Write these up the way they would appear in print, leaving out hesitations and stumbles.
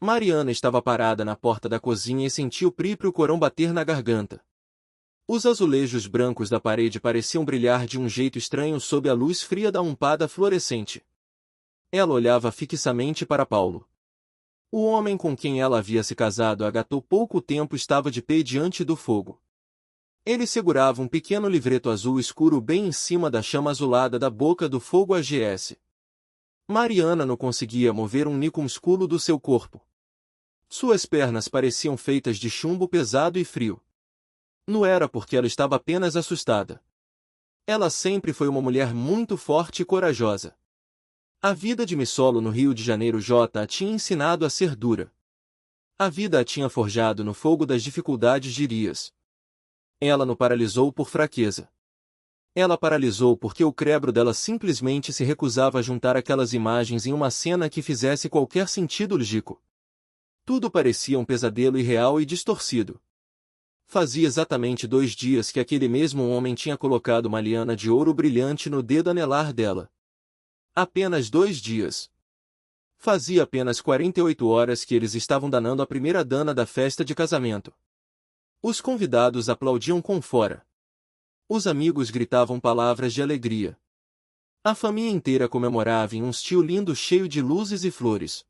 Mariana estava parada na porta da cozinha e sentiu o próprio corão bater na garganta. Os azulejos brancos da parede pareciam brilhar de um jeito estranho sob a luz fria da lampada fluorescente. Ela olhava fixamente para Paulo. O homem com quem ela havia se casado há pouco tempo estava de pé diante do fogo. Ele segurava um pequeno livreto azul escuro bem em cima da chama azulada da boca do fogo AGS. Mariana não conseguia mover um níquel escuro do seu corpo. Suas pernas pareciam feitas de chumbo pesado e frio. Não era porque ela estava apenas assustada. Ela sempre foi uma mulher muito forte e corajosa. A vida de Missolo no Rio de Janeiro a tinha ensinado a ser dura. A vida a tinha forjado no fogo das dificuldades dirias. Ela não paralisou por fraqueza. Ela paralisou porque o cérebro dela simplesmente se recusava a juntar aquelas imagens em uma cena que fizesse qualquer sentido lógico. Tudo parecia um pesadelo irreal e distorcido. Fazia exatamente 2 dias que aquele mesmo homem tinha colocado uma liana de ouro brilhante no dedo anelar dela. Apenas 2 dias. Fazia apenas 48 horas que eles estavam danando a primeira dana da festa de casamento. Os convidados aplaudiam com fora. Os amigos gritavam palavras de alegria. A família inteira comemorava em um estilo lindo cheio de luzes e flores.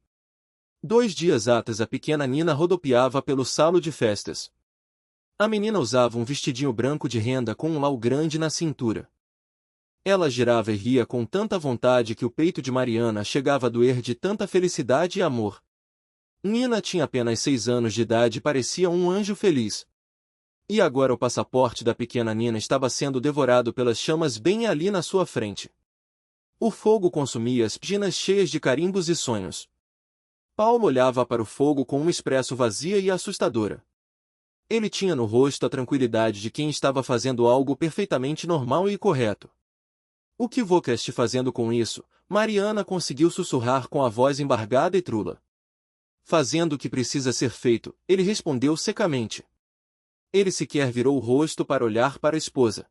2 dias atrás a pequena Nina rodopiava pelo salão de festas. A menina usava um vestidinho branco de renda com um lau grande na cintura. Ela girava e ria com tanta vontade que o peito de Mariana chegava a doer de tanta felicidade e amor. Nina tinha apenas 6 anos de idade e parecia um anjo feliz. E agora o passaporte da pequena Nina estava sendo devorado pelas chamas bem ali na sua frente. O fogo consumia as páginas cheias de carimbos e sonhos. Paulo olhava para o fogo com uma expressão vazia e assustadora. Ele tinha no rosto a tranquilidade de quem estava fazendo algo perfeitamente normal e correto. O que você está fazendo com isso? Mariana conseguiu sussurrar com a voz embargada e trula. Fazendo o que precisa ser feito, ele respondeu secamente. Ele sequer virou o rosto para olhar para a esposa.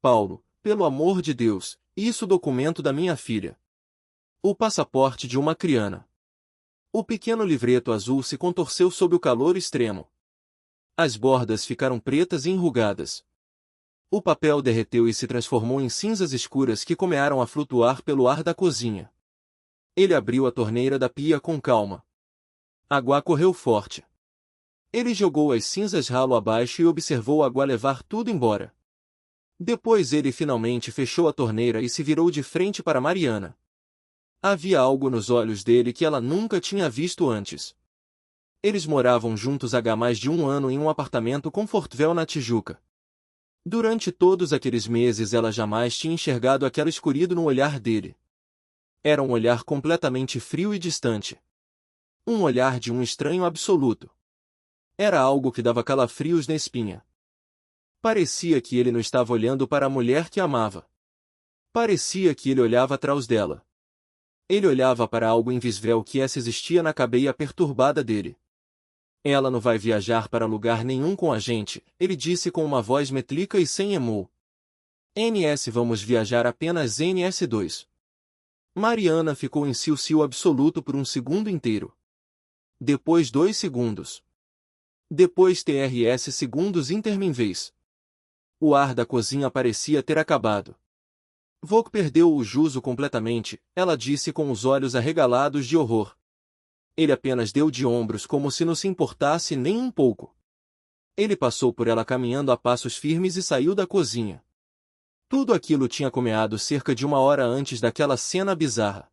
Paulo, pelo amor de Deus, isso é o documento da minha filha. O passaporte de uma criança. O pequeno livreto azul se contorceu sob o calor extremo. As bordas ficaram pretas e enrugadas. O papel derreteu e se transformou em cinzas escuras que começaram a flutuar pelo ar da cozinha. Ele abriu a torneira da pia com calma. A água correu forte. Ele jogou as cinzas ralo abaixo e observou a água levar tudo embora. Depois ele finalmente fechou a torneira e se virou de frente para Mariana. Havia algo nos olhos dele que ela nunca tinha visto antes. Eles moravam juntos há mais de 1 ano em um apartamento confortável na Tijuca. Durante todos aqueles meses ela jamais tinha enxergado aquela escuridão no olhar dele. Era um olhar completamente frio e distante. Um olhar de um estranho absoluto. Era algo que dava calafrios na espinha. Parecia que ele não estava olhando para a mulher que amava. Parecia que ele olhava atrás dela. Ele olhava para algo invisível que existia na cabeça perturbada dele. Ela não vai viajar para lugar nenhum com a gente, ele disse com uma voz metálica e sem emo. NS vamos viajar apenas NS2. Mariana ficou em silêncio absoluto por 1 segundo inteiro. Depois 2 segundos. Depois TRS segundos intermináveis. O ar da cozinha parecia ter acabado. Vok perdeu o juízo completamente, ela disse com os olhos arregalados de horror. Ele apenas deu de ombros como se não se importasse nem um pouco. Ele passou por ela caminhando a passos firmes e saiu da cozinha. Tudo aquilo tinha começado cerca de 1 hora antes daquela cena bizarra.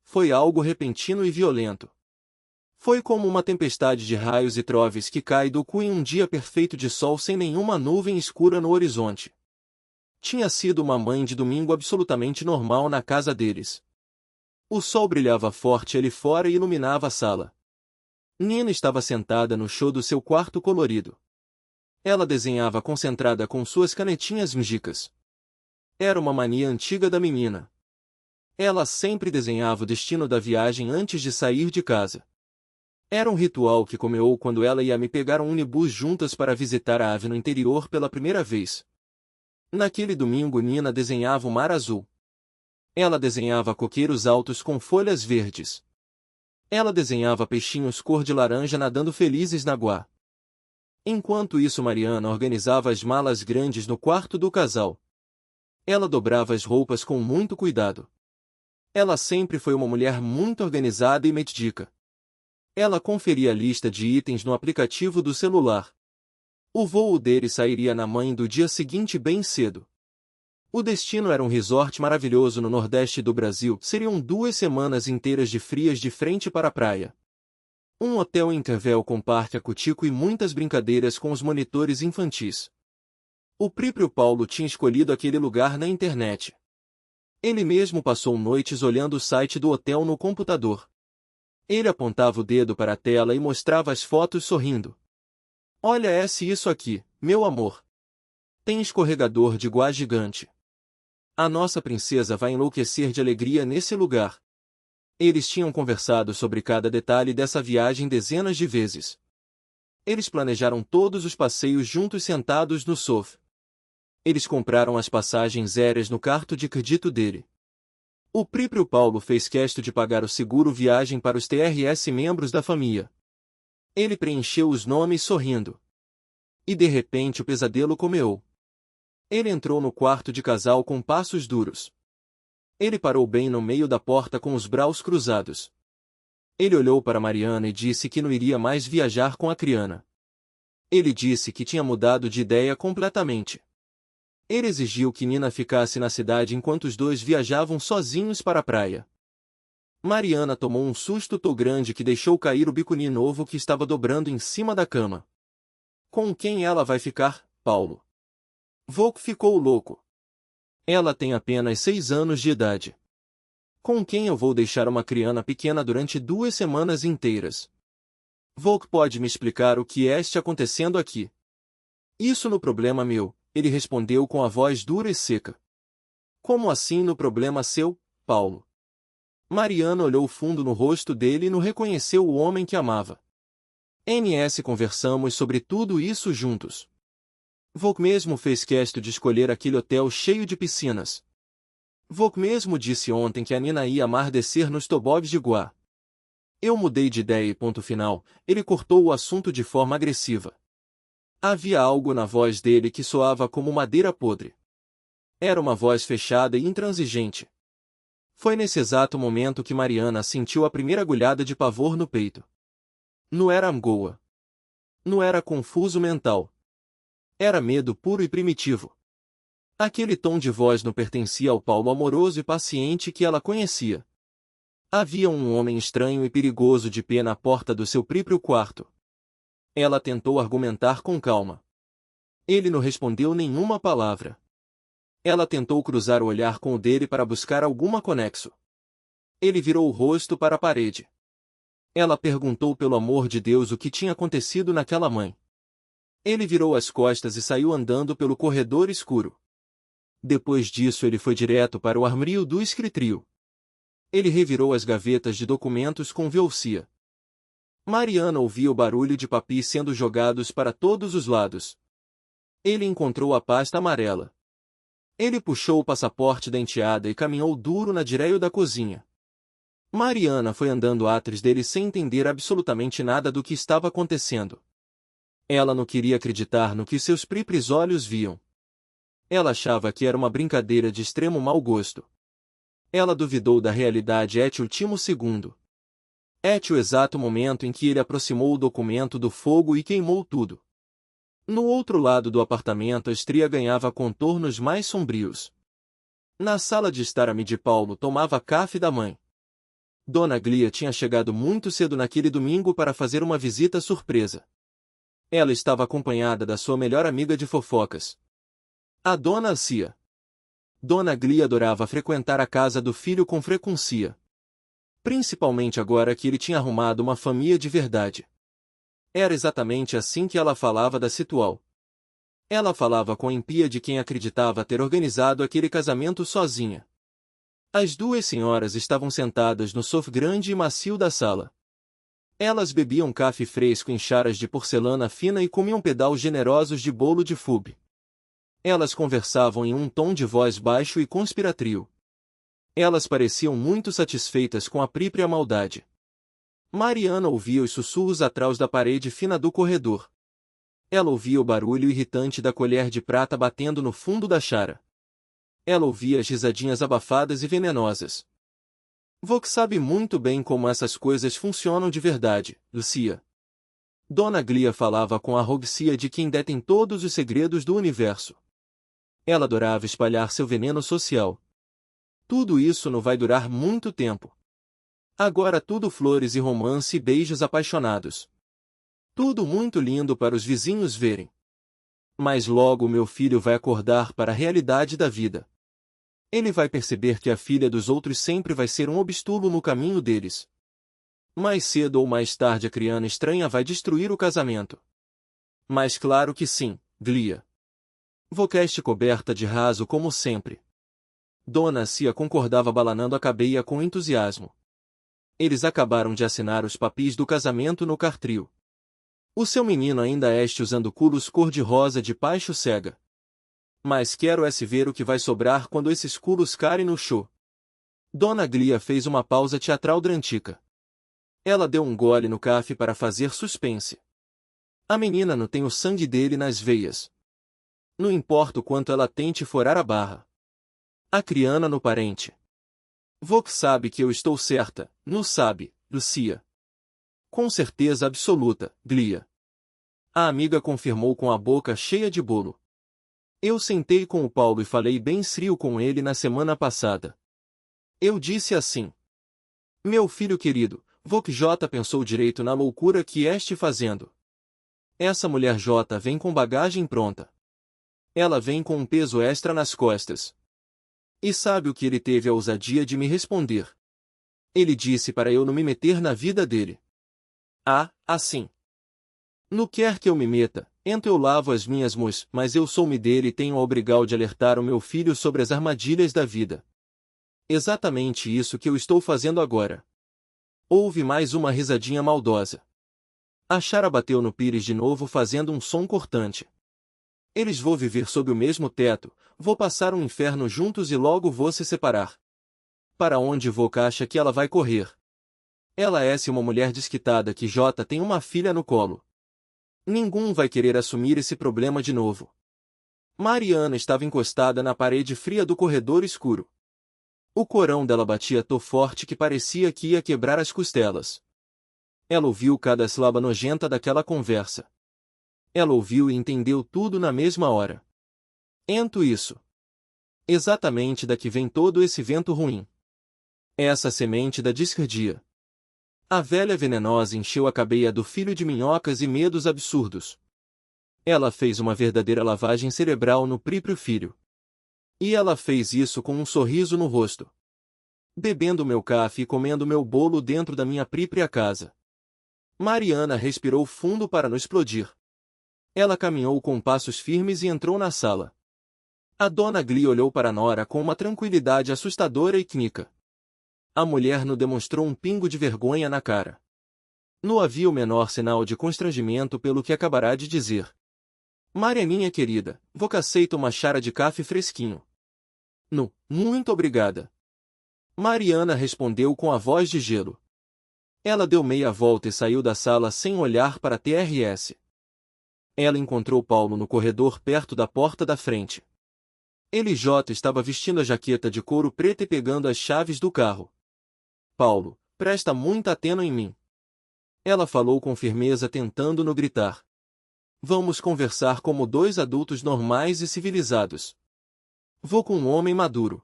Foi algo repentino e violento. Foi como uma tempestade de raios e trovões que cai do cu em um dia perfeito de sol sem nenhuma nuvem escura no horizonte. Tinha sido uma manhã de domingo absolutamente normal na casa deles. O sol brilhava forte ali fora e iluminava a sala. Nina estava sentada no chão do seu quarto colorido. Ela desenhava concentrada com suas canetinhas mágicas. Era uma mania antiga da menina. Ela sempre desenhava o destino da viagem antes de sair de casa. Era um ritual que começou quando ela ia me pegar um ônibus juntas para visitar a ave no interior pela primeira vez. Naquele domingo Nina desenhava o mar azul. Ela desenhava coqueiros altos com folhas verdes. Ela desenhava peixinhos cor de laranja nadando felizes na água. Enquanto isso, Mariana organizava as malas grandes no quarto do casal. Ela dobrava as roupas com muito cuidado. Ela sempre foi uma mulher muito organizada e metódica. Ela conferia a lista de itens no aplicativo do celular. O voo dele sairia na manhã do dia seguinte bem cedo. O destino era um resort maravilhoso no nordeste do Brasil. Seriam 2 semanas inteiras de frias de frente para a praia. Um hotel em Intervel com parque aquático e muitas brincadeiras com os monitores infantis. O próprio Paulo tinha escolhido aquele lugar na internet. Ele mesmo passou noites olhando o site do hotel no computador. Ele apontava o dedo para a tela e mostrava as fotos sorrindo. Olha isso aqui, meu amor. Tem escorregador de guá gigante. A nossa princesa vai enlouquecer de alegria nesse lugar. Eles tinham conversado sobre cada detalhe dessa viagem dezenas de vezes. Eles planejaram todos os passeios juntos sentados no sofá. Eles compraram as passagens aéreas no cartão de crédito dele. O próprio Paulo fez questão de pagar o seguro viagem para os TRS membros da família. Ele preencheu os nomes sorrindo. E de repente o pesadelo começou. Ele entrou no quarto de casal com passos duros. Ele parou bem no meio da porta com os braços cruzados. Ele olhou para Mariana e disse que não iria mais viajar com a criança. Ele disse que tinha mudado de ideia completamente. Ele exigiu que Nina ficasse na cidade enquanto os dois viajavam sozinhos para a praia. Mariana tomou um susto tão grande que deixou cair o biquíni novo que estava dobrando em cima da cama. Com quem ela vai ficar, Paulo? Volk ficou louco. Ela tem apenas 6 anos de idade. Com quem eu vou deixar uma criança pequena durante 2 semanas inteiras? Volk pode me explicar o que está acontecendo aqui? Isso no problema meu, ele respondeu com a voz dura e seca. Como assim no problema seu, Paulo? Mariana olhou fundo no rosto dele e não reconheceu o homem que amava. Conversamos sobre tudo isso juntos. Volk mesmo fez questão de escolher aquele hotel cheio de piscinas. Volk mesmo disse ontem que a Nina ia amar descer nos tobogãs de guá. Eu mudei de ideia e ponto final, ele cortou o assunto de forma agressiva. Havia algo na voz dele que soava como madeira podre. Era uma voz fechada e intransigente. Foi nesse exato momento que Mariana sentiu a primeira agulhada de pavor no peito. Não era angoa. Não era confuso mental. Era medo puro e primitivo. Aquele tom de voz não pertencia ao Paulo amoroso e paciente que ela conhecia. Havia um homem estranho e perigoso de pé na porta do seu próprio quarto. Ela tentou argumentar com calma. Ele não respondeu nenhuma palavra. Ela tentou cruzar o olhar com o dele para buscar alguma conexo. Ele virou o rosto para a parede. Ela perguntou pelo amor de Deus o que tinha acontecido naquela manhã. Ele virou as costas e saiu andando pelo corredor escuro. Depois disso ele foi direto para o armário do escritório. Ele revirou as gavetas de documentos com velocidade. Mariana ouvia o barulho de papéis sendo jogados para todos os lados. Ele encontrou a pasta amarela. Ele puxou o passaporte da enteada e caminhou duro na direção da cozinha. Mariana foi andando atrás dele sem entender absolutamente nada do que estava acontecendo. Ela não queria acreditar no que seus próprios olhos viam. Ela achava que era uma brincadeira de extremo mau gosto. Ela duvidou da realidade até o último segundo. Até o exato momento em que ele aproximou o documento do fogo e queimou tudo. No outro lado do apartamento a estria ganhava contornos mais sombrios. Na sala de estar a de Paulo tomava café da mãe. Dona Glia tinha chegado muito cedo naquele domingo para fazer uma visita surpresa. Ela estava acompanhada da sua melhor amiga de fofocas, a Dona Alcia. Dona Glia adorava frequentar a casa do filho com frequência. Principalmente agora que ele tinha arrumado uma família de verdade. Era exatamente assim que ela falava da situação. Ela falava com a empia de quem acreditava ter organizado aquele casamento sozinha. As duas senhoras estavam sentadas no sofá grande e macio da sala. Elas bebiam café fresco em charas de porcelana fina e comiam pedaços generosos de bolo de fubá. Elas conversavam em um tom de voz baixo e conspiratório. Elas pareciam muito satisfeitas com a própria maldade. Mariana ouvia os sussurros atrás da parede fina do corredor. Ela ouvia o barulho irritante da colher de prata batendo no fundo da chara. Ela ouvia as risadinhas abafadas e venenosas. Vok sabe muito bem como essas coisas funcionam de verdade, Lucia. Dona Glia falava com a arrogância de quem detém todos os segredos do universo. Ela adorava espalhar seu veneno social. Tudo isso não vai durar muito tempo. Agora tudo flores e romance e beijos apaixonados. Tudo muito lindo para os vizinhos verem. Mas logo meu filho vai acordar para a realidade da vida. Ele vai perceber que a filha dos outros sempre vai ser um obstáculo no caminho deles. Mais cedo ou mais tarde a criança estranha vai destruir o casamento. Mas claro que sim, Glia. Voceste coberta de raso como sempre. Dona Cia concordava balanando a cabeça com entusiasmo. Eles acabaram de assinar os papéis do casamento no cartrio. O seu menino ainda este usando culos cor-de-rosa de paixo cega. Mas quero ver o que vai sobrar quando esses culos caem no chão. Dona Glia fez uma pausa teatral drântica. Ela deu um gole no café para fazer suspense. A menina não tem o sangue dele nas veias. Não importa o quanto ela tente furar a barra. A criana no parente. Vok sabe que eu estou certa, não sabe, Lucia. Com certeza absoluta, Glia. A amiga confirmou com a boca cheia de bolo. Eu sentei com o Paulo e falei bem frio com ele na semana passada. Eu disse assim. Meu filho querido, Vok J pensou direito na loucura que este fazendo. Essa mulher J vem com bagagem pronta. Ela vem com um peso extra nas costas. E sabe o que ele teve a ousadia de me responder? Ele disse para eu não me meter na vida dele. Ah, assim. No quer que eu me meta, então eu lavo as minhas mãos, mas eu sou-me dele e tenho a obrigação de alertar o meu filho sobre as armadilhas da vida. Exatamente isso que eu estou fazendo agora. Houve mais uma risadinha maldosa. A chara bateu no pires de novo fazendo um som cortante. Eles vão viver sob o mesmo teto, vou passar um inferno juntos e logo vou se separar. Para onde Vok acha que ela vai correr? Ela é uma mulher desquitada que J tem uma filha no colo. Ninguém vai querer assumir esse problema de novo. Mariana estava encostada na parede fria do corredor escuro. O corão dela batia tão forte que parecia que ia quebrar as costelas. Ela ouviu cada sílaba nojenta daquela conversa. Ela ouviu e entendeu tudo na mesma hora. Ento isso. Exatamente daqui vem todo esse vento ruim. Essa semente da discardia. A velha venenosa encheu a cabeça do filho de minhocas e medos absurdos. Ela fez uma verdadeira lavagem cerebral no próprio filho. E ela fez isso com um sorriso no rosto. Bebendo meu café e comendo meu bolo dentro da minha própria casa. Mariana respirou fundo para não explodir. Ela caminhou com passos firmes e entrou na sala. A dona Glia olhou para Nora com uma tranquilidade assustadora e cínica. A mulher não demonstrou um pingo de vergonha na cara. Não havia o menor sinal de constrangimento pelo que acabará de dizer. Marianinha querida, Vok aceita uma chara de café fresquinho. Não, muito obrigada. Mariana respondeu com a voz de gelo. Ela deu meia volta e saiu da sala sem olhar para TRS. Ela encontrou Paulo no corredor perto da porta da frente. Ele J estava vestindo a jaqueta de couro preta e pegando as chaves do carro. Paulo, presta muita atenção em mim. Ela falou com firmeza tentando não gritar. Vamos conversar como dois adultos normais e civilizados. Vou com um homem maduro.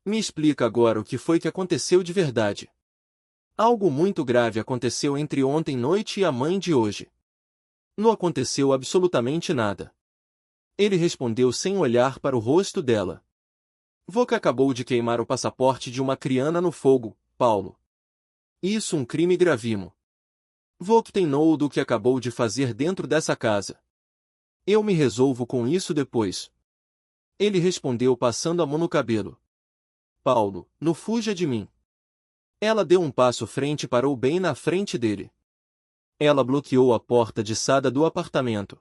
Me explica agora o que foi que aconteceu de verdade. Algo muito grave aconteceu entre ontem noite e a mãe de hoje. Não aconteceu absolutamente nada. Ele respondeu sem olhar para o rosto dela. Vok acabou de queimar o passaporte de uma criana no fogo, Paulo. Isso um crime gravíssimo. Vok tem noção do que acabou de fazer dentro dessa casa. Eu me resolvo com isso depois. Ele respondeu passando a mão no cabelo. Paulo, não fuja de mim. Ela deu um passo frente e parou bem na frente dele. Ela bloqueou a porta de saída do apartamento.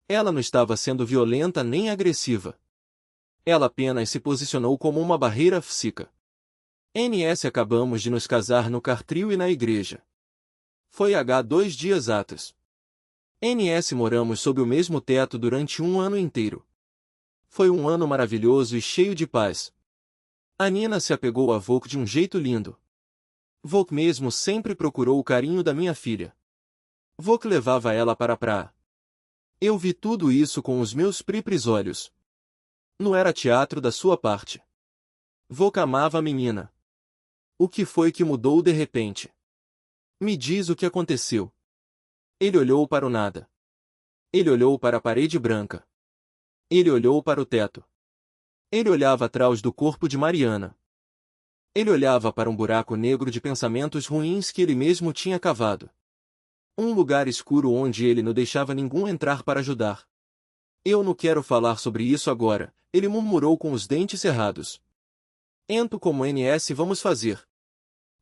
Ela não estava sendo violenta nem agressiva. Ela apenas se posicionou como uma barreira física. NS acabamos de nos casar no cartrio e na igreja. Foi H 2 dias atos. NS moramos sob o mesmo teto durante um ano inteiro. Foi um ano maravilhoso e cheio de paz. A Nina se apegou a Vok de um jeito lindo. Vok mesmo sempre procurou o carinho da minha filha. Vok levava ela para a praia. Eu vi tudo isso com os meus próprios olhos. Não era teatro da sua parte. Vok amava a menina. O que foi que mudou de repente? Me diz o que aconteceu. Ele olhou para o nada. Ele olhou para a parede branca. Ele olhou para o teto. Ele olhava atrás do corpo de Mariana. Ele olhava para um buraco negro de pensamentos ruins que ele mesmo tinha cavado. Um lugar escuro onde ele não deixava ninguém entrar para ajudar. Eu não quero falar sobre isso agora, ele murmurou com os dentes cerrados. Ento como NS vamos fazer.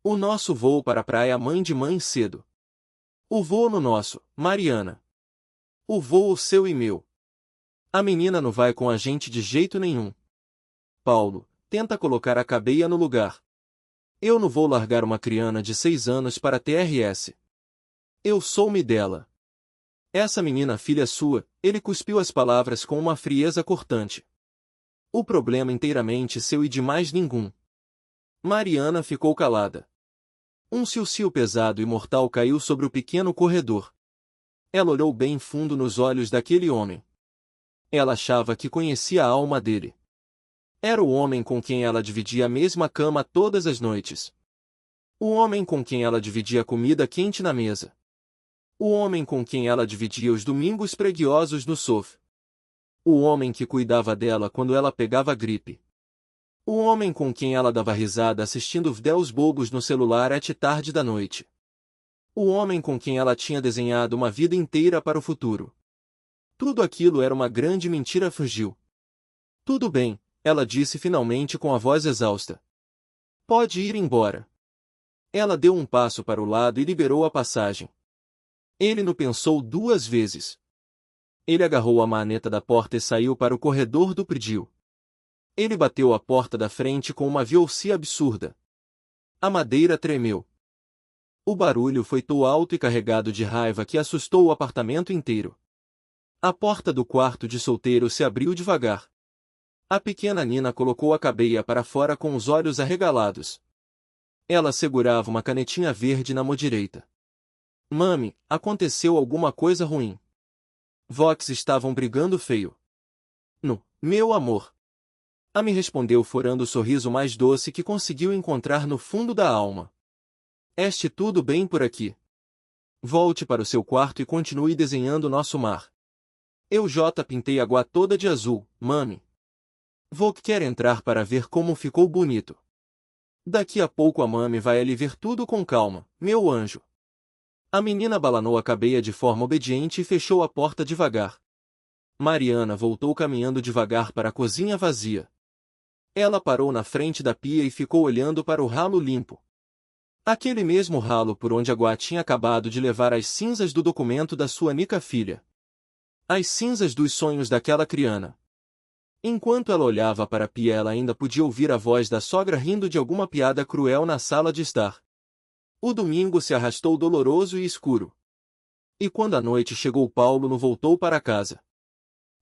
O nosso voo para a praia mãe de mãe cedo. O voo no nosso, Mariana. O voo seu e meu. A menina não vai com a gente de jeito nenhum. Paulo, tenta colocar a cabeia no lugar. Eu não vou largar uma criança de 6 anos para TRS. Eu sou-me dela. Essa menina filha sua, ele cuspiu as palavras com uma frieza cortante. O problema inteiramente seu e de mais nenhum. Mariana ficou calada. Um silcio pesado e mortal caiu sobre o pequeno corredor. Ela olhou bem fundo nos olhos daquele homem. Ela achava que conhecia a alma dele. Era o homem com quem ela dividia a mesma cama todas as noites. O homem com quem ela dividia a comida quente na mesa. O homem com quem ela dividia os domingos preguiçosos no sofá. O homem que cuidava dela quando ela pegava gripe. O homem com quem ela dava risada assistindo vídeos bobos no celular até tarde da noite. O homem com quem ela tinha desenhado uma vida inteira para o futuro. Tudo aquilo era uma grande mentira. Fugiu. Tudo bem, ela disse finalmente com a voz exausta. Pode ir embora. Ela deu um passo para o lado e liberou a passagem. Ele não pensou 2 vezes. Ele agarrou a maneta da porta e saiu para o corredor do prédio. Ele bateu a porta da frente com uma violência absurda. A madeira tremeu. O barulho foi tão alto e carregado de raiva que assustou o apartamento inteiro. A porta do quarto de solteiro se abriu devagar. A pequena Nina colocou a cabeça para fora com os olhos arregalados. Ela segurava uma canetinha verde na mão direita. Mami, aconteceu alguma coisa ruim. Vox estavam brigando feio. No, meu amor. A me respondeu forando o sorriso mais doce que conseguiu encontrar no fundo da alma. Este tudo bem por aqui? Volte para o seu quarto e continue desenhando nosso mar. Eu pintei a água toda de azul, mami. Vox quer entrar para ver como ficou bonito. Daqui a pouco a mami vai ali ver tudo com calma, meu anjo. A menina balanou a cabeça de forma obediente e fechou a porta devagar. Mariana voltou caminhando devagar para a cozinha vazia. Ela parou na frente da pia e ficou olhando para o ralo limpo. Aquele mesmo ralo por onde a Gua tinha acabado de levar as cinzas do documento da sua única filha. As cinzas dos sonhos daquela criança. Enquanto ela olhava para a pia, ela ainda podia ouvir a voz da sogra rindo de alguma piada cruel na sala de estar. O domingo se arrastou doloroso e escuro. E quando a noite chegou, Paulo não voltou para casa.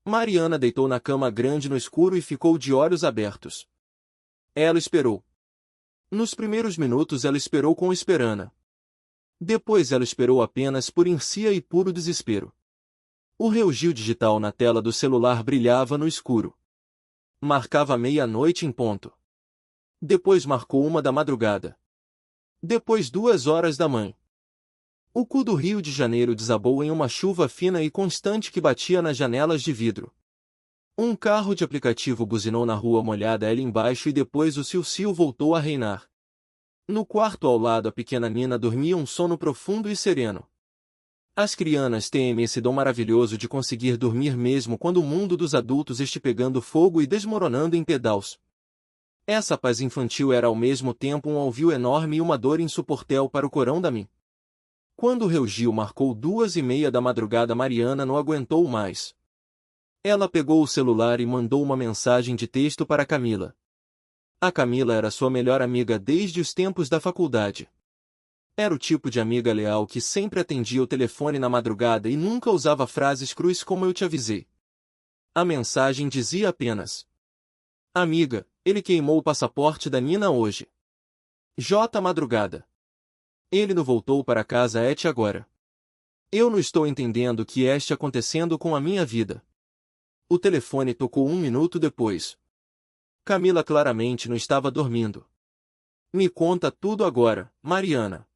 Mariana deitou na cama grande no escuro e ficou de olhos abertos. Ela esperou. Nos primeiros minutos ela esperou com esperança. Depois ela esperou apenas por ânsia e puro desespero. O relógio digital na tela do celular brilhava no escuro. Marcava 00:30 em ponto. Depois marcou 1 da madrugada. Depois 2 horas da manhã. O cu do Rio de Janeiro desabou em uma chuva fina e constante que batia nas janelas de vidro. Um carro de aplicativo buzinou na rua molhada ali embaixo e depois o silcio voltou a reinar. No quarto ao lado a pequena Nina dormia um sono profundo e sereno. As crianças têm esse dom maravilhoso de conseguir dormir mesmo quando o mundo dos adultos estiver pegando fogo e desmoronando em pedaços. Essa paz infantil era ao mesmo tempo um alvio enorme e uma dor insuportável para o corão da mim. Quando o relógio marcou 2:30 da madrugada, Mariana não aguentou mais. Ela pegou o celular e mandou uma mensagem de texto para Camila. A Camila era sua melhor amiga desde os tempos da faculdade. Era o tipo de amiga leal que sempre atendia o telefone na madrugada e nunca usava frases cruéis como eu te avisei. A mensagem dizia apenas: Amiga, ele queimou o passaporte da Nina hoje. J. Madrugada. Ele não voltou para casa agora. Eu não estou entendendo o que está acontecendo com a minha vida. O telefone tocou 1 minuto depois. Camila claramente não estava dormindo. Me conta tudo agora, Mariana.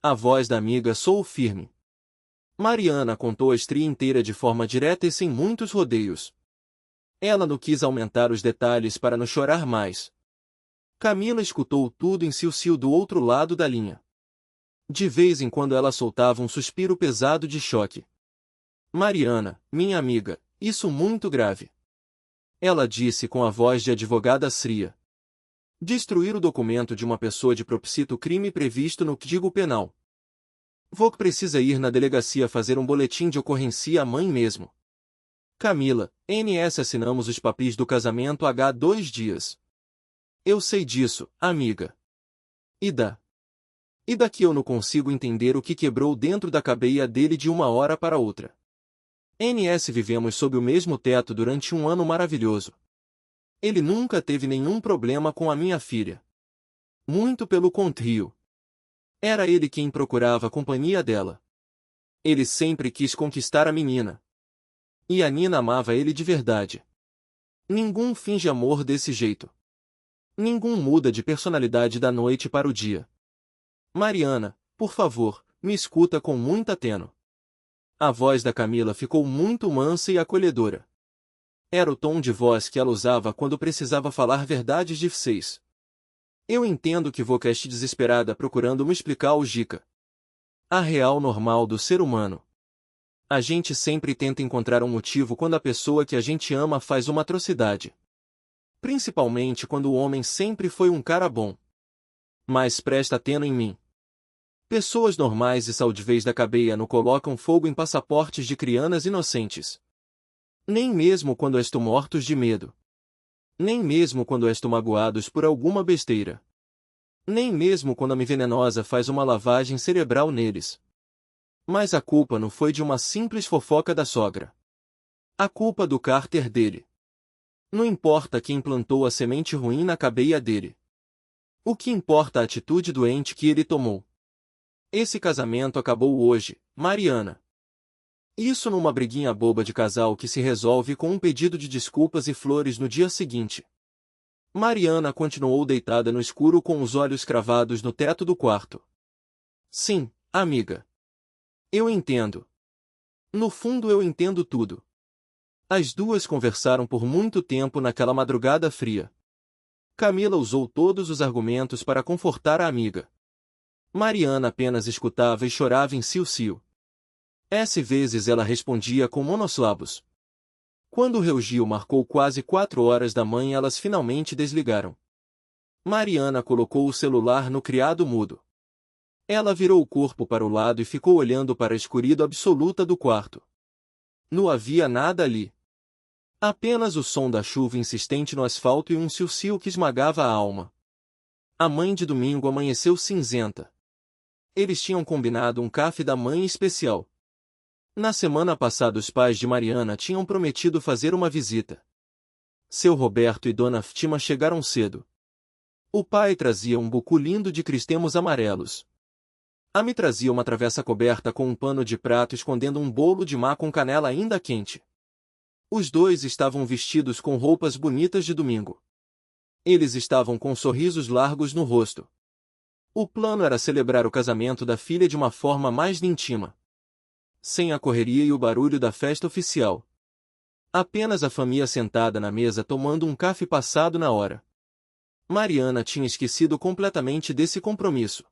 A voz da amiga soou firme. Mariana contou a história inteira de forma direta e sem muitos rodeios. Ela não quis aumentar os detalhes para não chorar mais. Camila escutou tudo em silêncio do outro lado da linha. De vez em quando ela soltava um suspiro pesado de choque. Mariana, minha amiga, isso muito grave. Ela disse com a voz de advogada fria. Destruir o documento de uma pessoa de propósito crime previsto no Código Penal. Vok precisa ir na delegacia fazer um boletim de ocorrência à mãe mesmo. Camila, NS assinamos os papéis do casamento há 2 dias. Eu sei disso, amiga. E daqui eu não consigo entender o que quebrou dentro da cabeça dele de uma hora para outra. NS vivemos sob o mesmo teto durante um ano maravilhoso. Ele nunca teve nenhum problema com a minha filha. Muito pelo contrário. Era ele quem procurava a companhia dela. Ele sempre quis conquistar a menina. E a Nina amava ele de verdade. Ninguém finge amor desse jeito. Ninguém muda de personalidade da noite para o dia. Mariana, por favor, me escuta com muita ateno. A voz da Camila ficou muito mansa e acolhedora. Era o tom de voz que ela usava quando precisava falar verdades difíceis. Eu entendo que vou este desesperada procurando me explicar o Jica. A real normal do ser humano. A gente sempre tenta encontrar um motivo quando a pessoa que a gente ama faz uma atrocidade. Principalmente quando o homem sempre foi um cara bom. Mas presta atento em mim. Pessoas normais e saudáveis da cabeça não colocam fogo em passaportes de crianças inocentes. Nem mesmo quando estou mortos de medo. Nem mesmo quando estou magoados por alguma besteira. Nem mesmo quando a me venenosa faz uma lavagem cerebral neles. Mas a culpa não foi de uma simples fofoca da sogra. A culpa do cárter dele. Não importa quem plantou a semente ruim na cabeça dele. O que importa é a atitude doente que ele tomou. Esse casamento acabou hoje, Mariana. Isso numa briguinha boba de casal que se resolve com um pedido de desculpas e flores no dia seguinte. Mariana continuou deitada no escuro com os olhos cravados no teto do quarto. Sim, amiga. Eu entendo. No fundo eu entendo tudo. As duas conversaram por muito tempo naquela madrugada fria. Camila usou todos os argumentos para confortar a amiga. Mariana apenas escutava e chorava em silêncio. Às vezes ela respondia com monossílabos. Quando o relógio marcou quase 4 horas da manhã, elas finalmente desligaram. Mariana colocou o celular no criado mudo. Ela virou o corpo para o lado e ficou olhando para a escuridão absoluta do quarto. Não havia nada ali. Apenas o som da chuva insistente no asfalto e um silêncio que esmagava a alma. A mãe de domingo amanheceu cinzenta. Eles tinham combinado um café da manhã especial. Na semana passada os pais de Mariana tinham prometido fazer uma visita. Seu Roberto e Dona Fátima chegaram cedo. O pai trazia um buquê lindo de cristemos amarelos. A mãe trazia uma travessa coberta com um pano de prato escondendo um bolo de má com canela ainda quente. Os dois estavam vestidos com roupas bonitas de domingo. Eles estavam com sorrisos largos no rosto. O plano era celebrar o casamento da filha de uma forma mais íntima. Sem a correria e o barulho da festa oficial. Apenas a família sentada na mesa tomando um café passado na hora. Mariana tinha esquecido completamente desse compromisso.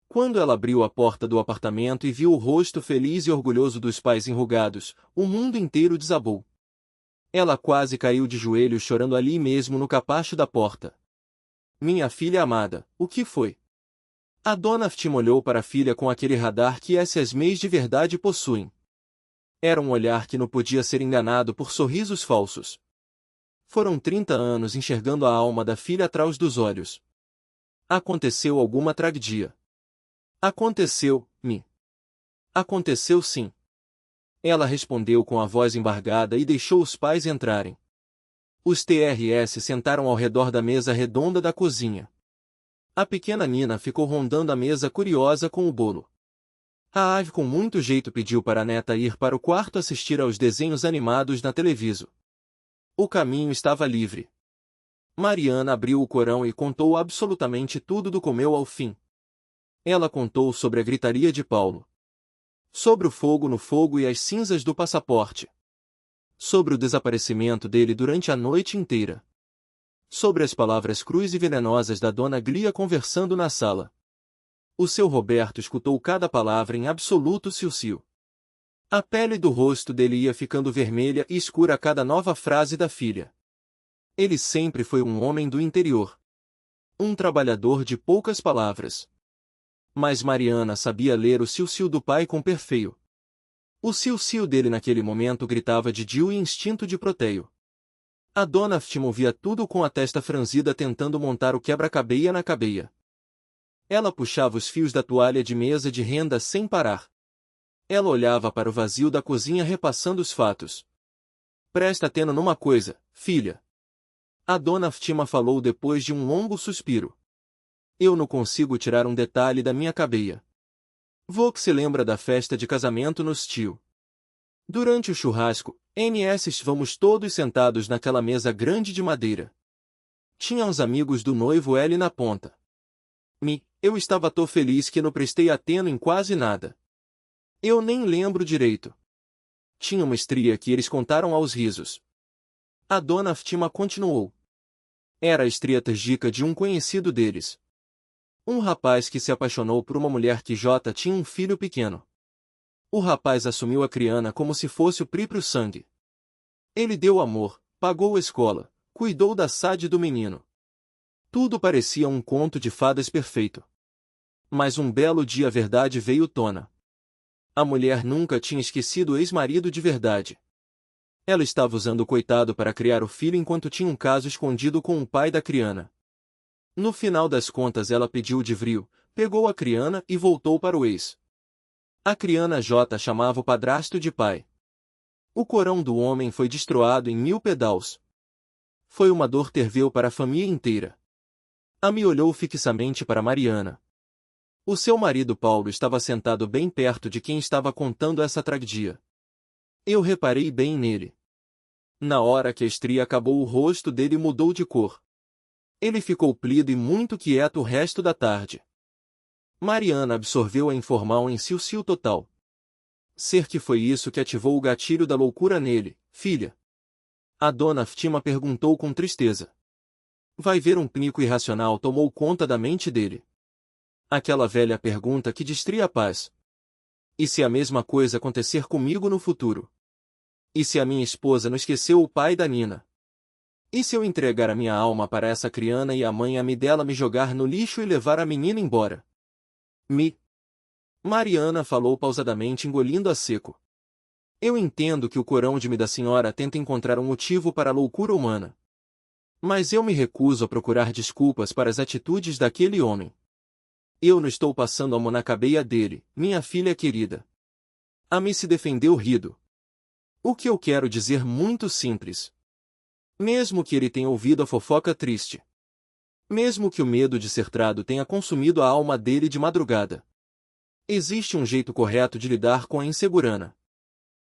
Quando ela abriu a porta do apartamento e viu o rosto feliz e orgulhoso dos pais enrugados, o mundo inteiro desabou. Ela quase caiu de joelhos chorando ali mesmo no capacho da porta. Minha filha amada, o que foi? A Dona Fátima olhou para a filha com aquele radar que essas mães de verdade possuem. Era um olhar que não podia ser enganado por sorrisos falsos. Foram 30 anos enxergando a alma da filha atrás dos olhos. Aconteceu alguma tragédia. Aconteceu, me. Aconteceu sim. Ela respondeu com a voz embargada e deixou os pais entrarem. Os TRS sentaram ao redor da mesa redonda da cozinha. A pequena Nina ficou rondando a mesa curiosa com o bolo. A Ave com muito jeito pediu para a neta ir para o quarto assistir aos desenhos animados na televisão. O caminho estava livre. Mariana abriu o Corão e contou absolutamente tudo do começo ao fim. Ela contou sobre a gritaria de Paulo. Sobre o fogo no fogo e as cinzas do passaporte. Sobre o desaparecimento dele durante a noite inteira. Sobre as palavras cruas e venenosas da dona Glia conversando na sala. O seu Roberto escutou cada palavra em absoluto silcio. A pele do rosto dele ia ficando vermelha e escura a cada nova frase da filha. Ele sempre foi um homem do interior. Um trabalhador de poucas palavras. Mas Mariana sabia ler o silcio do pai com perfeito. O silcio dele naquele momento gritava de dio e instinto de proteio. A dona Fátima ouvia tudo com a testa franzida tentando montar o quebra-cabeça na cabeça. Ela puxava os fios da toalha de mesa de renda sem parar. Ela olhava para o vazio da cozinha repassando os fatos. Presta atenção numa coisa, filha. A dona Fátima falou depois de um longo suspiro. Eu não consigo tirar um detalhe da minha cabeça. Vô que se lembra da festa de casamento nos tio. Durante o churrasco, estávamos todos sentados naquela mesa grande de madeira. Tinha uns amigos do noivo L na ponta. Eu estava tão feliz que não prestei atenção em quase nada. Eu nem lembro direito. Tinha uma estria que eles contaram aos risos. A dona Fátima continuou. Era a estria trágica de um conhecido deles. Um rapaz que se apaixonou por uma mulher que tinha um filho pequeno. O rapaz assumiu a criança como se fosse o próprio sangue. Ele deu amor, pagou a escola, cuidou da saúde do menino. Tudo parecia um conto de fadas perfeito. Mas um belo dia a verdade veio tona. A mulher nunca tinha esquecido o ex-marido de verdade. Ela estava usando o coitado para criar o filho enquanto tinha um caso escondido com o pai da criança. No final das contas ela pediu o divórcio, pegou a criança e voltou para o ex. A criança chamava o padrasto de pai. O corão do homem foi destroado em 1000 pedaços. Foi uma dor terrível para a família inteira. Amy olhou fixamente para Mariana. O seu marido Paulo estava sentado bem perto de quem estava contando essa tragédia. Eu reparei bem nele. Na hora que a estria acabou, o rosto dele mudou de cor. Ele ficou pálido e muito quieto o resto da tarde. Mariana absorveu a informação em silcio total. Ser que foi isso que ativou o gatilho da loucura nele, filha? A dona Fátima perguntou com tristeza. Vai ver, um pânico irracional tomou conta da mente dele. Aquela velha pergunta que destria a paz. E se a mesma coisa acontecer comigo no futuro? E se a minha esposa não esqueceu o pai da Nina? E se eu entregar a minha alma para essa criança e a mãe dela me jogar no lixo e levar a menina embora? Mariana falou pausadamente, engolindo a seco. Eu entendo que o corão de da senhora tenta encontrar um motivo para a loucura humana. Mas eu me recuso a procurar desculpas para as atitudes daquele homem. Eu não estou passando a mão na cabeça dele, minha filha querida. Amy se defendeu rindo. O que eu quero dizer muito simples. Mesmo que ele tenha ouvido a fofoca triste. Mesmo que o medo de ser traído tenha consumido a alma dele de madrugada. Existe um jeito correto de lidar com a insegurança.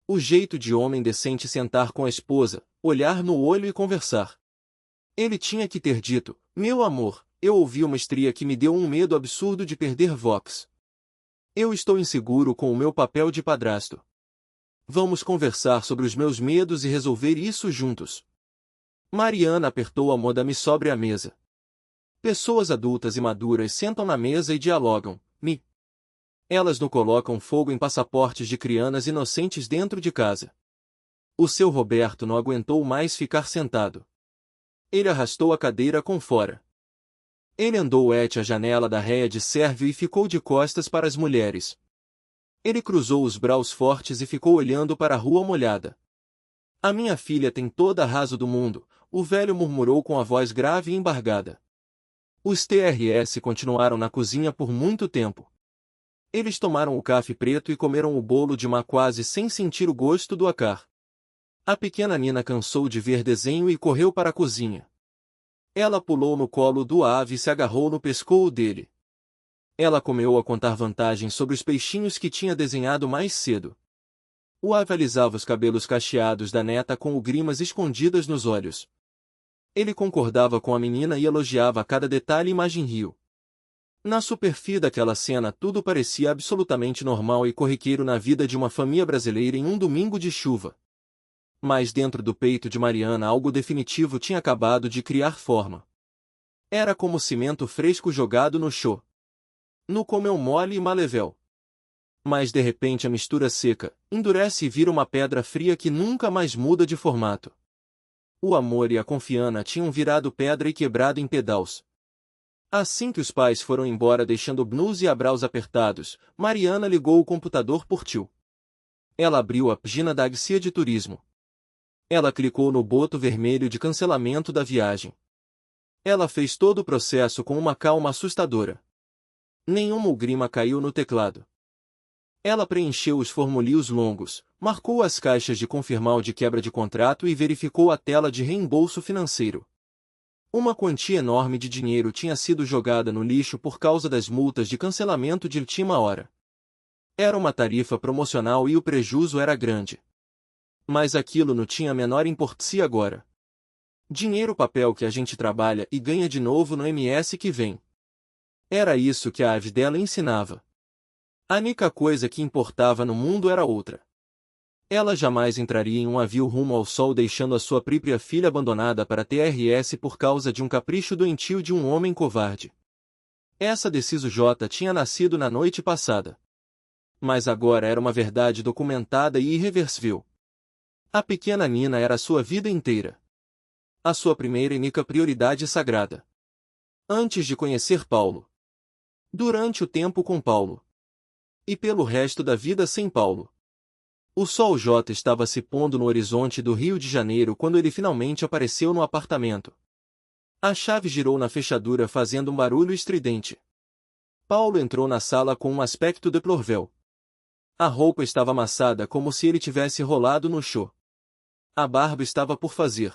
O jeito de homem decente sentar com a esposa, olhar no olho e conversar. Ele tinha que ter dito, meu amor, eu ouvi uma estria que me deu um medo absurdo de perder Vox. Eu estou inseguro com o meu papel de padrasto. Vamos conversar sobre os meus medos e resolver isso juntos. Mariana apertou a mão da Amy sobre a mesa. Pessoas adultas e maduras sentam na mesa e dialogam, Elas não colocam fogo em passaportes de crianças inocentes dentro de casa. O seu Roberto não aguentou mais ficar sentado. Ele arrastou a cadeira com fora. Ele andou até a janela da réia de Sérvio e ficou de costas para as mulheres. Ele cruzou os braços fortes e ficou olhando para a rua molhada. A minha filha tem toda a razão do mundo, o velho murmurou com a voz grave e embargada. Os TRS continuaram na cozinha por muito tempo. Eles tomaram o café preto e comeram o bolo de má quase sem sentir o gosto do acar. A pequena Nina cansou de ver desenho e correu para a cozinha. Ela pulou no colo do ave e se agarrou no pescoço dele. Ela comeu a contar vantagens sobre os peixinhos que tinha desenhado mais cedo. O ave alisava os cabelos cacheados da neta com grimas escondidas nos olhos. Ele concordava com a menina e elogiava cada detalhe e imagem rio. Na superfície daquela cena tudo parecia absolutamente normal e corriqueiro na vida de uma família brasileira em um domingo de chuva. Mas dentro do peito de Mariana algo definitivo tinha acabado de criar forma. Era como cimento fresco jogado no chão. No comeu mole e malevel. Mas de repente a mistura seca, endurece e vira uma pedra fria que nunca mais muda de formato. O amor e a confiança tinham virado pedra e quebrado em pedaços. Assim que os pais foram embora deixando Bnus e Abraus apertados, Mariana ligou o computador por tio. Ela abriu a página da agência de turismo. Ela clicou no botão vermelho de cancelamento da viagem. Ela fez todo o processo com uma calma assustadora. Nenhuma grima caiu no teclado. Ela preencheu os formulários longos, marcou as caixas de confirmar de quebra de contrato e verificou a tela de reembolso financeiro. Uma quantia enorme de dinheiro tinha sido jogada no lixo por causa das multas de cancelamento de última hora. Era uma tarifa promocional e o prejuízo era grande. Mas aquilo não tinha a menor importância agora. Dinheiro papel que a gente trabalha e ganha de novo no MS que vem. Era isso que a ave dela ensinava. A única coisa que importava no mundo era outra. Ela jamais entraria em um navio rumo ao sol deixando a sua própria filha abandonada para TRS por causa de um capricho doentio de um homem covarde. Essa decisão J tinha nascido na noite passada. Mas agora era uma verdade documentada e irreversível. A pequena Nina era a sua vida inteira. A sua primeira e única prioridade sagrada. Antes de conhecer Paulo. Durante o tempo com Paulo. E pelo resto da vida sem Paulo. O sol J estava se pondo no horizonte do Rio de Janeiro quando ele finalmente apareceu no apartamento. A chave girou na fechadura fazendo um barulho estridente. Paulo entrou na sala com um aspecto deplorável. A roupa estava amassada como se ele tivesse rolado no chão. A barba estava por fazer.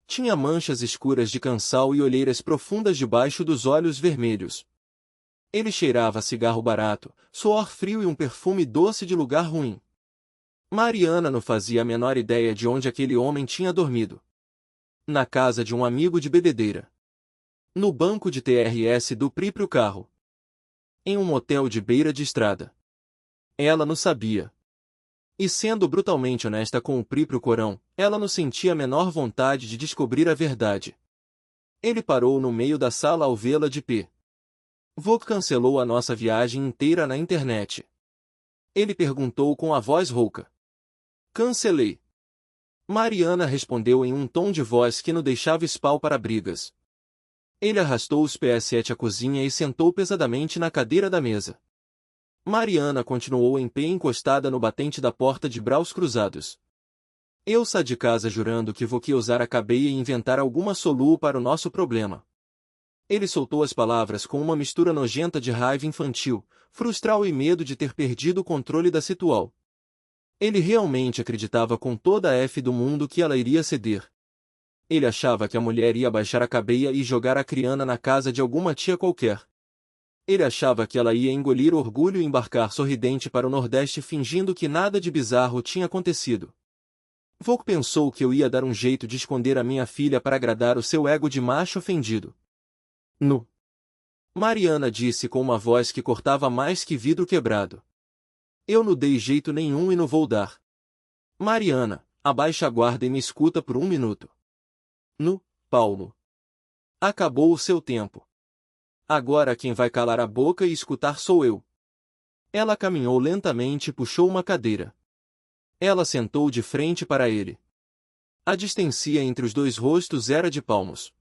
Tinha manchas escuras de cansal e olheiras profundas debaixo dos olhos vermelhos. Ele cheirava a cigarro barato, suor frio e um perfume doce de lugar ruim. Mariana não fazia a menor ideia de onde aquele homem tinha dormido. Na casa de um amigo de bebedeira. No banco de TRS do próprio carro. Em um motel de beira de estrada. Ela não sabia. E sendo brutalmente honesta com o próprio Corão, ela não sentia a menor vontade de descobrir a verdade. Ele parou no meio da sala ao vê-la de pé. Vok cancelou a nossa viagem inteira na internet. Ele perguntou com a voz rouca. Cancelei. Mariana respondeu em um tom de voz que não deixava espaço para brigas. Ele arrastou os pés à cozinha e sentou pesadamente na cadeira da mesa. Mariana continuou em pé encostada no batente da porta de braços cruzados. Eu saí de casa jurando que vou usar a cabeia e inventar alguma solução para o nosso problema. Ele soltou as palavras com uma mistura nojenta de raiva infantil, frustral e medo de ter perdido o controle da situação. Ele realmente acreditava com toda a F do mundo que ela iria ceder. Ele achava que a mulher ia baixar a cabeia e jogar a criança na casa de alguma tia qualquer. Ele achava que ela ia engolir o orgulho e embarcar sorridente para o Nordeste fingindo que nada de bizarro tinha acontecido. Vok pensou que eu ia dar um jeito de esconder a minha filha para agradar o seu ego de macho ofendido. Nu. Mariana disse com uma voz que cortava mais que vidro quebrado. Eu não dei jeito nenhum e não vou dar. Mariana, abaixa a guarda e me escuta por um minuto. Nu, Paulo. Acabou o seu tempo. Agora quem vai calar a boca e escutar sou eu. Ela caminhou lentamente e puxou uma cadeira. Ela sentou de frente para ele. A distância entre os dois rostos era de palmos.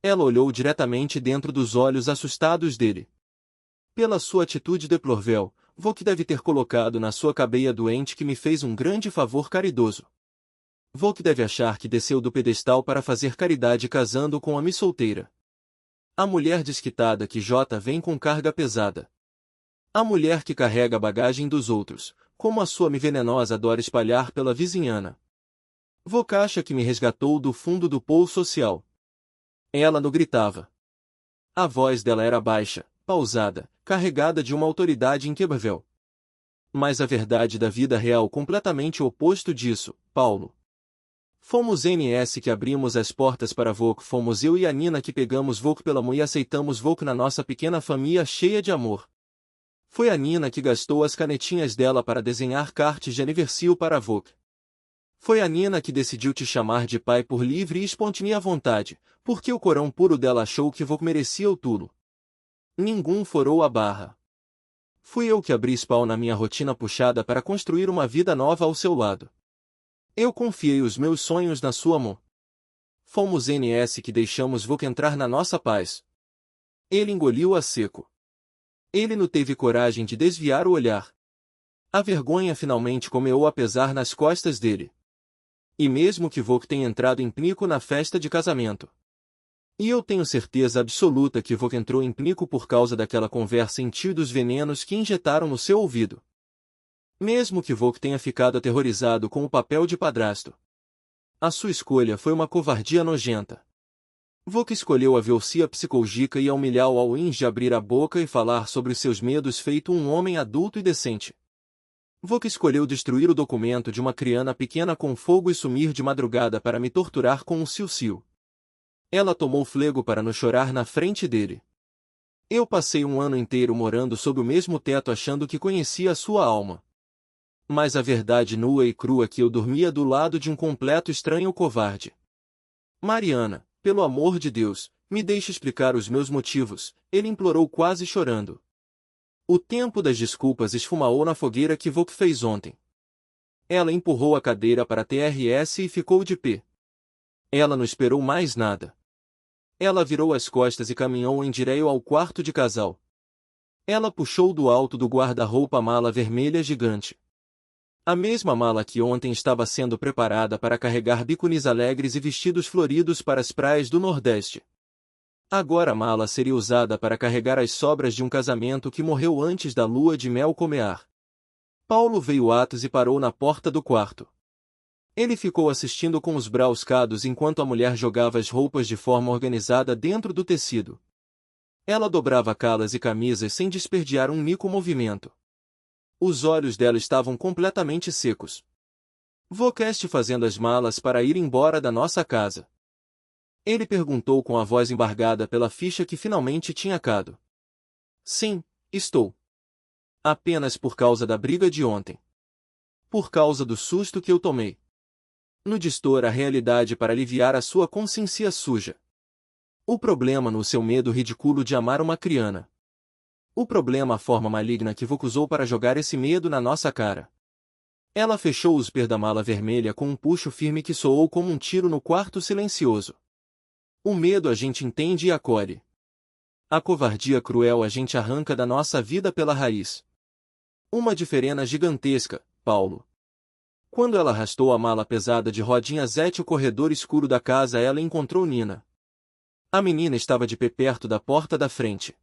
Ela olhou diretamente dentro dos olhos assustados dele. Pela sua atitude deplorável, Vok deve ter colocado na sua cabeia doente que me fez um grande favor caridoso. Vok deve achar que desceu do pedestal para fazer caridade casando com a solteira. A mulher desquitada que J vem com carga pesada. A mulher que carrega a bagagem dos outros, como a sua venenosa adora espalhar pela vizinhana. Vocacha que me resgatou do fundo do poço social. Ela não gritava. A voz dela era baixa, pausada, carregada de uma autoridade inquebrável. Mas a verdade da vida real completamente o oposto disso, Paulo. Fomos NS que abrimos as portas para Vogue, fomos eu e a Nina que pegamos Vogue pela mão e aceitamos Vogue na nossa pequena família cheia de amor. Foi a Nina que gastou as canetinhas dela para desenhar cartas de aniversário para Vogue. Foi a Nina que decidiu te chamar de pai por livre e espontânea vontade, porque o corão puro dela achou que Vogue merecia o tudo. Ninguém furou a barra. Fui eu que abri spawn na minha rotina puxada para construir uma vida nova ao seu lado. Eu confiei os meus sonhos na sua mão. Fomos NS que deixamos Vogue entrar na nossa paz. Ele engoliu a seco. Ele não teve coragem de desviar o olhar. A vergonha finalmente comeu a pesar nas costas dele. E mesmo que Vogue tenha entrado em pânico na festa de casamento. E eu tenho certeza absoluta que Vogue entrou em pânico por causa daquela conversa em dos venenos que injetaram no seu ouvido. Mesmo que Vogue tenha ficado aterrorizado com o papel de padrasto. A sua escolha foi uma covardia nojenta. Vogue escolheu a violência psicológica e a humilhá-lo ao invés de abrir a boca e falar sobre os seus medos feito um homem adulto e decente. Vogue escolheu destruir o documento de uma criança pequena com fogo e sumir de madrugada para me torturar com um sil-sil. Ela tomou flego para não chorar na frente dele. Eu passei um ano inteiro morando sob o mesmo teto achando que conhecia a sua alma. Mas a verdade nua e crua é que eu dormia do lado de um completo estranho covarde. Mariana, pelo amor de Deus, me deixe explicar os meus motivos, ele implorou quase chorando. O tempo das desculpas esfumou na fogueira que Vogue fez ontem. Ela empurrou a cadeira para a TRS e ficou de pé. Ela não esperou mais nada. Ela virou as costas e caminhou em direção ao quarto de casal. Ela puxou do alto do guarda-roupa a mala vermelha gigante. A mesma mala que ontem estava sendo preparada para carregar biquínis alegres e vestidos floridos para as praias do Nordeste. Agora a mala seria usada para carregar as sobras de um casamento que morreu antes da lua de mel começar. Paulo veio atos e parou na porta do quarto. Ele ficou assistindo com os braços cados enquanto a mulher jogava as roupas de forma organizada dentro do tecido. Ela dobrava calas e camisas sem desperdiçar um único movimento. Os olhos dela estavam completamente secos. Vocaste fazendo as malas para ir embora da nossa casa. Ele perguntou com a voz embargada pela ficha que finalmente tinha cado. Sim, estou. Apenas por causa da briga de ontem. Por causa do susto que eu tomei. No distor a realidade para aliviar a sua consciência suja. O problema no seu medo ridículo de amar uma criança. O problema a forma maligna que Vogue usou para jogar esse medo na nossa cara. Ela fechou os pés da mala vermelha com um puxo firme que soou como um tiro no quarto silencioso. O medo a gente entende e acolhe. A covardia cruel a gente arranca da nossa vida pela raiz. Uma diferença gigantesca, Paulo. Quando ela arrastou a mala pesada de rodinhas o corredor escuro da casa, ela encontrou Nina. A menina estava de pé perto da porta da frente.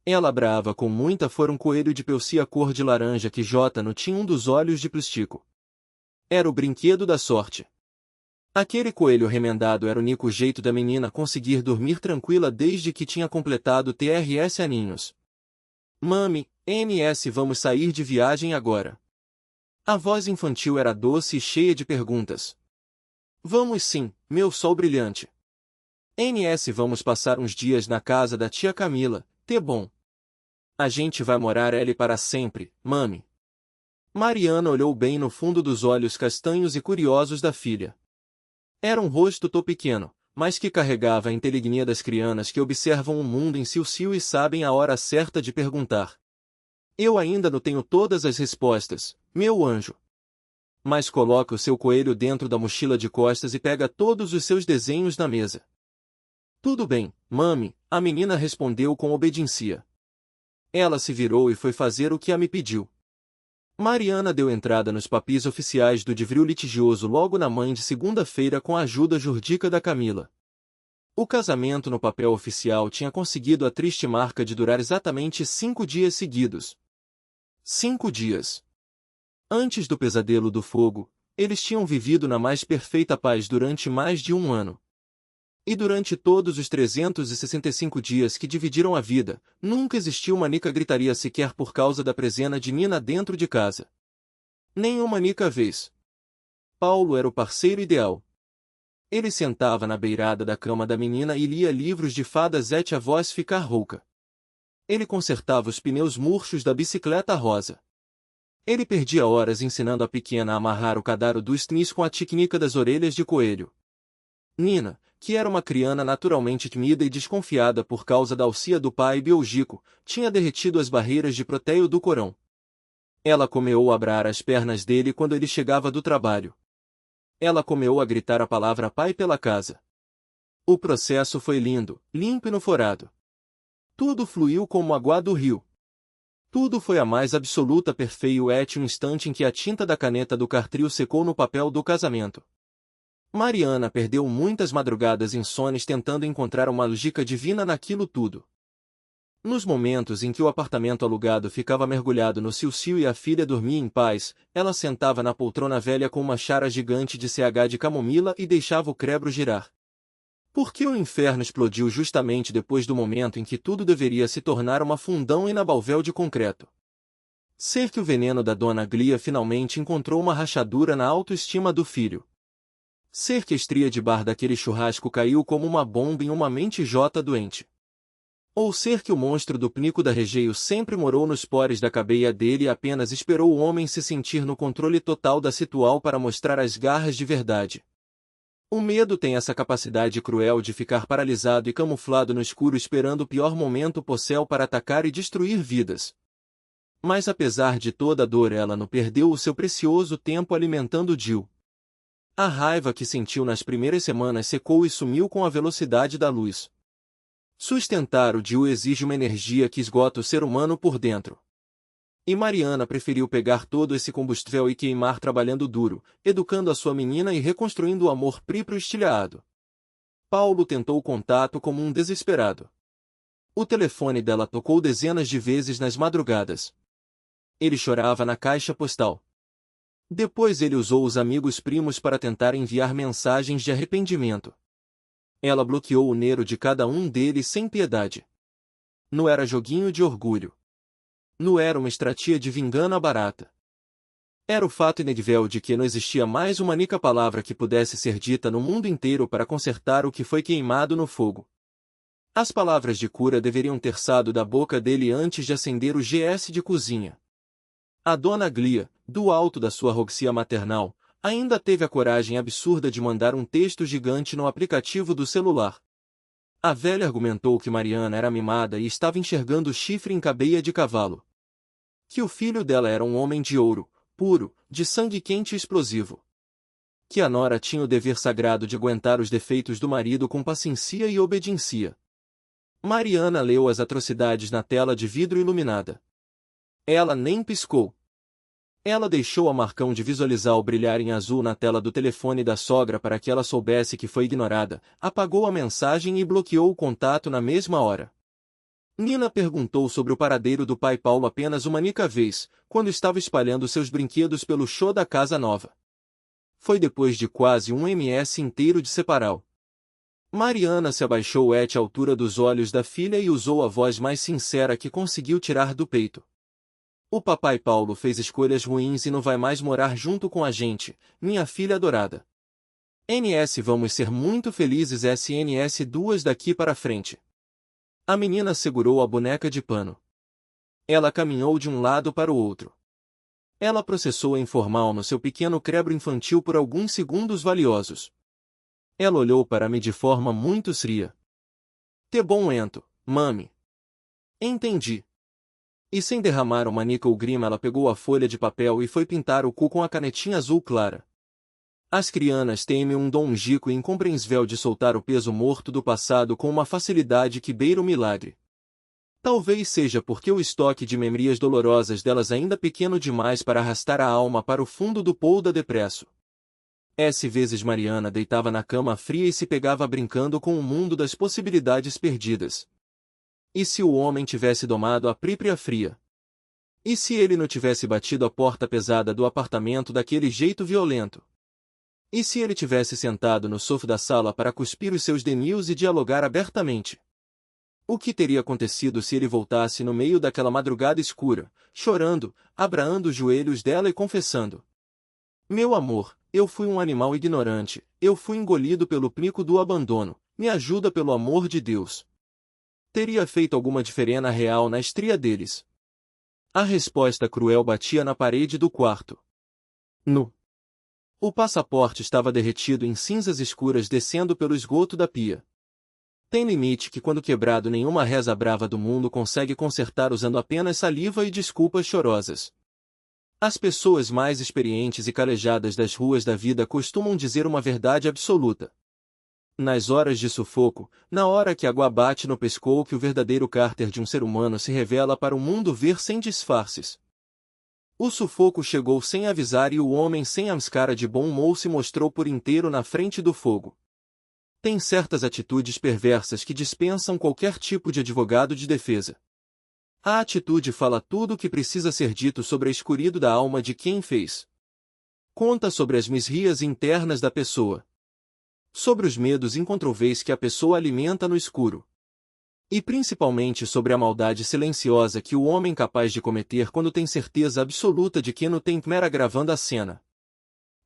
Ela brava com muita fora um coelho de pelcia cor de laranja que Jota não tinha um dos olhos de plástico. Era o brinquedo da sorte. Aquele coelho remendado era o único jeito da menina conseguir dormir tranquila desde que tinha completado TRS aninhos. Mami, NS, vamos sair de viagem agora. A voz infantil era doce e cheia de perguntas. Vamos sim, meu sol brilhante. NS, vamos passar uns dias na casa da tia Camila, bom. A gente vai morar ali para sempre, mami. Mariana olhou bem no fundo dos olhos castanhos e curiosos da filha. Era um rosto tão pequeno, mas que carregava a inteligência das crianças que observam o mundo em sil-sil e sabem a hora certa de perguntar. Eu ainda não tenho todas as respostas, meu anjo. Mas coloque o seu coelho dentro da mochila de costas e pega todos os seus desenhos na mesa. Tudo bem, mami, a menina respondeu com obediência. Ela se virou e foi fazer o que a me pediu. Mariana deu entrada nos papéis oficiais do livro litigioso logo na manhã de segunda-feira com a ajuda jurídica da Camila. O casamento no papel oficial tinha conseguido a triste marca de durar exatamente 5 dias seguidos. 5 dias. Antes do pesadelo do fogo, eles tinham vivido na mais perfeita paz durante mais de um ano. E durante todos os 365 dias que dividiram a vida, nunca existiu uma nica gritaria sequer por causa da presença de Nina dentro de casa. Nem uma única vez. Paulo era o parceiro ideal. Ele sentava na beirada da cama da menina e lia livros de fadas até a voz ficar rouca. Ele consertava os pneus murchos da bicicleta rosa. Ele perdia horas ensinando a pequena a amarrar o cadaro dos tnis com a técnica das orelhas de coelho. Nina, que era uma criança naturalmente tímida e desconfiada por causa da alcia do pai biológico, tinha derretido as barreiras de proteio do corão. Ela começou a abrar as pernas dele quando ele chegava do trabalho. Ela começou a gritar a palavra pai pela casa. O processo foi lindo, limpo e forado. Tudo fluiu como água do rio. Tudo foi a mais absoluta perfeito até um instante em que a tinta da caneta do cartril secou no papel do casamento. Mariana perdeu muitas madrugadas insones tentando encontrar uma lógica divina naquilo tudo. Nos momentos em que o apartamento alugado ficava mergulhado no silcio e a filha dormia em paz, ela sentava na poltrona velha com uma xara gigante de CH de camomila e deixava o crebro girar. Por que o inferno explodiu justamente depois do momento em que tudo deveria se tornar uma fundão inabalvével de concreto? Ser que o veneno da dona Glia finalmente encontrou uma rachadura na autoestima do filho. Ser que a estria de bar daquele churrasco caiu como uma bomba em uma mente jota doente. Ou ser que o monstro do pnico da Regeio sempre morou nos poros da cabeça dele e apenas esperou o homem se sentir no controle total da situação para mostrar as garras de verdade. O medo tem essa capacidade cruel de ficar paralisado e camuflado no escuro esperando o pior momento possível para atacar e destruir vidas. Mas apesar de toda a dor ela não perdeu o seu precioso tempo alimentando Jill. A raiva que sentiu nas primeiras semanas secou e sumiu com a velocidade da luz. Sustentar o Jill exige uma energia que esgota o ser humano por dentro. E Mariana preferiu pegar todo esse combustível e queimar trabalhando duro, educando a sua menina e reconstruindo o amor próprio estilhaado. Paulo tentou contato como um desesperado. O telefone dela tocou dezenas de vezes nas madrugadas. Ele chorava na caixa postal. Depois ele usou os amigos primos para tentar enviar mensagens de arrependimento. Ela bloqueou o nero de cada um deles sem piedade. Não era joguinho de orgulho. Não era uma estratégia de vingança barata. Era o fato inegável de que não existia mais uma única palavra que pudesse ser dita no mundo inteiro para consertar o que foi queimado no fogo. As palavras de cura deveriam ter saído da boca dele antes de acender o GS de cozinha. A dona Glia, do alto da sua arrogância maternal, ainda teve a coragem absurda de mandar um texto gigante no aplicativo do celular. A velha argumentou que Mariana era mimada e estava enxergando o chifre em cabeça de cavalo. Que o filho dela era um homem de ouro, puro, de sangue quente e explosivo. Que a nora tinha o dever sagrado de aguentar os defeitos do marido com paciência e obediência. Mariana leu as atrocidades na tela de vidro iluminada. Ela nem piscou. Ela deixou a Marcão de visualizar o brilhar em azul na tela do telefone da sogra para que ela soubesse que foi ignorada, apagou a mensagem e bloqueou o contato na mesma hora. Nina perguntou sobre o paradeiro do pai Paulo apenas uma única vez, quando estava espalhando seus brinquedos pelo chão da casa nova. Foi depois de quase um ms inteiro de separá-lo. Mariana se abaixou até a altura dos olhos da filha e usou a voz mais sincera que conseguiu tirar do peito. O papai Paulo fez escolhas ruins e não vai mais morar junto com a gente, minha filha adorada. Vamos ser muito felizes SNS duas daqui para frente. A menina segurou a boneca de pano. Ela caminhou de um lado para o outro. Ela processou a informal no seu pequeno cérebro infantil por alguns segundos valiosos. Ela olhou para mim de forma muito séria. "Te bom ento, mami." "Entendi." E sem derramar uma nica ou grima ela pegou a folha de papel e foi pintar o cu com a canetinha azul clara. As crianças têm um dom gico e incompreensível de soltar o peso morto do passado com uma facilidade que beira o milagre. Talvez seja porque o estoque de memórias dolorosas delas ainda é pequeno demais para arrastar a alma para o fundo do poço da depresso. S vezes Mariana deitava na cama fria e se pegava brincando com o mundo das possibilidades perdidas. E se o homem tivesse domado a própria fria? E se ele não tivesse batido a porta pesada do apartamento daquele jeito violento? E se ele tivesse sentado no sofá da sala para cuspir os seus denios e dialogar abertamente? O que teria acontecido se ele voltasse no meio daquela madrugada escura, chorando, abraando os joelhos dela e confessando: meu amor, eu fui um animal ignorante, eu fui engolido pelo pico do abandono, me ajuda pelo amor de Deus. Teria feito alguma diferença real na estria deles? A resposta cruel batia na parede do quarto. Nu. O passaporte estava derretido em cinzas escuras descendo pelo esgoto da pia. Tem limite que quando quebrado nenhuma reza brava do mundo consegue consertar usando apenas saliva e desculpas chorosas. As pessoas mais experientes e calejadas das ruas da vida costumam dizer uma verdade absoluta. Nas horas de sufoco, na hora que a água bate no pescoço, que o verdadeiro caráter de um ser humano se revela para o mundo ver sem disfarces. O sufoco chegou sem avisar e o homem sem a máscara de bom humor se mostrou por inteiro na frente do fogo. Tem certas atitudes perversas que dispensam qualquer tipo de advogado de defesa. A atitude fala tudo o que precisa ser dito sobre a escuridão da alma de quem fez. Conta sobre as misérias internas da pessoa. Sobre os medos incontroláveis que a pessoa alimenta no escuro. E principalmente sobre a maldade silenciosa que o homem é capaz de cometer quando tem certeza absoluta de que não tem mera gravando a cena.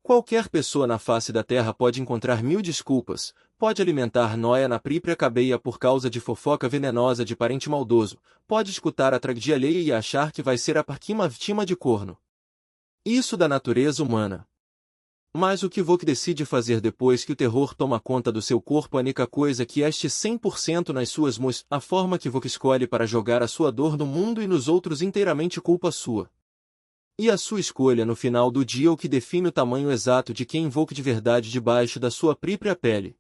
Qualquer pessoa na face da terra pode encontrar 1000 desculpas, pode alimentar nóia na própria cabeça por causa de fofoca venenosa de parente maldoso, pode escutar a tragédia alheia e achar que vai ser a parquima vítima de corno. Isso da natureza humana. Mas o que você decide fazer depois que o terror toma conta do seu corpo é a única coisa que este 100% nas suas mãos, a forma que você escolhe para jogar a sua dor no mundo e nos outros inteiramente culpa sua. E a sua escolha no final do dia é o que define o tamanho exato de quem invoca de verdade debaixo da sua própria pele.